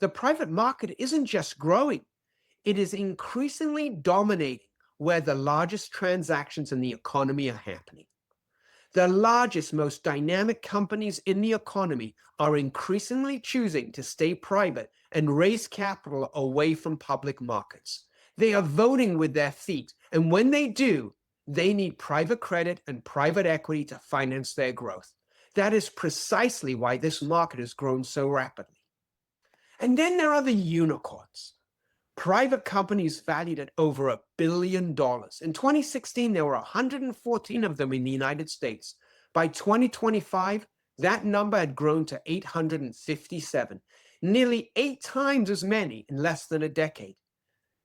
The private market isn't just growing, it is increasingly dominating where the largest transactions in the economy are happening. The largest, most dynamic companies in the economy are increasingly choosing to stay private and raise capital away from public markets. They are voting with their feet, and when they do, they need private credit and private equity to finance their growth. That is precisely why this market has grown so rapidly. And then there are the unicorns. Private companies valued at over $1 billion. In 2016, there were 114 of them in the United States. By 2025, that number had grown to 857, nearly 8 times as many in less than a decade.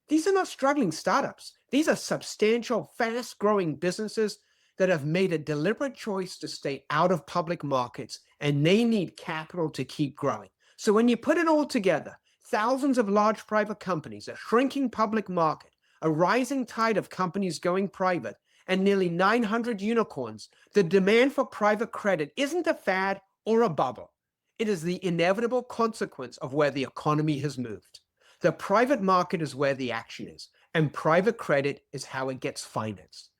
These are not struggling startups. These are substantial, fast-growing businesses that have made a deliberate choice to stay out of public markets, and they need capital to keep growing. So when you put it all together, thousands of large private companies, a shrinking public market, a rising tide of companies going private, and nearly 900 unicorns, the demand for private credit isn't a fad or a bubble. It is the inevitable consequence of where the economy has moved. The private market is where the action is, and private credit is how it gets financed.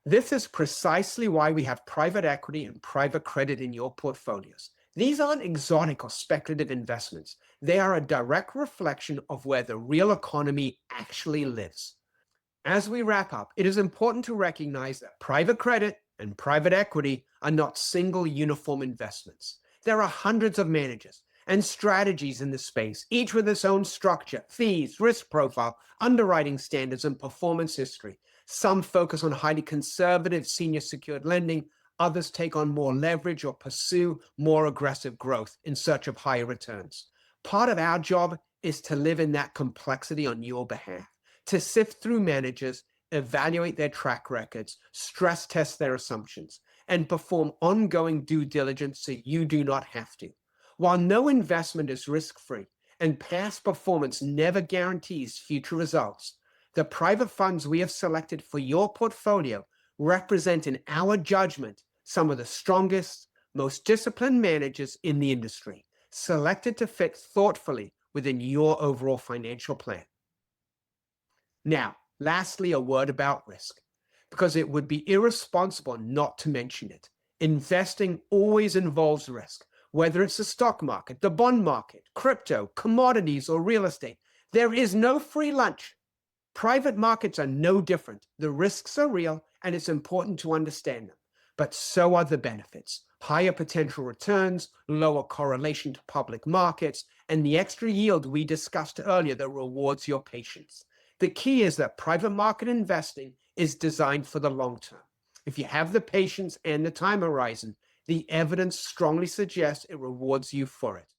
This is precisely why we have private equity and private credit in your portfolios. These aren't exotic or speculative investments. They are a direct reflection of where the real economy actually lives. As we wrap up, it is important to recognize that private credit and private equity are not single uniform investments. There are hundreds of managers and strategies in the space, each with its own structure, fees, risk profile, underwriting standards, and performance history. Some focus on highly conservative senior secured lending. Others take on more leverage or pursue more aggressive growth in search of higher returns. Part of our job is to live in that complexity on your behalf, to sift through managers, evaluate their track records, stress test their assumptions, and perform ongoing due diligence so you do not have to. While no investment is risk-free and past performance never guarantees future results, the private funds we have selected for your portfolio represent, in our judgment, some of the strongest, most disciplined managers in the industry, selected to fit thoughtfully within your overall financial plan. Now, lastly, a word about risk, because it would be irresponsible not to mention it. Investing always involves risk, whether it's the stock market, the bond market, crypto, commodities, or real estate. There is no free lunch. Private markets are no different. The risks are real, and it's important to understand them. But so are the benefits: higher potential returns, lower correlation to public markets, and the extra yield we discussed earlier that rewards your patience. The key is that private market investing is designed for the long term. If you have the patience and the time horizon, the evidence strongly suggests it rewards you for it.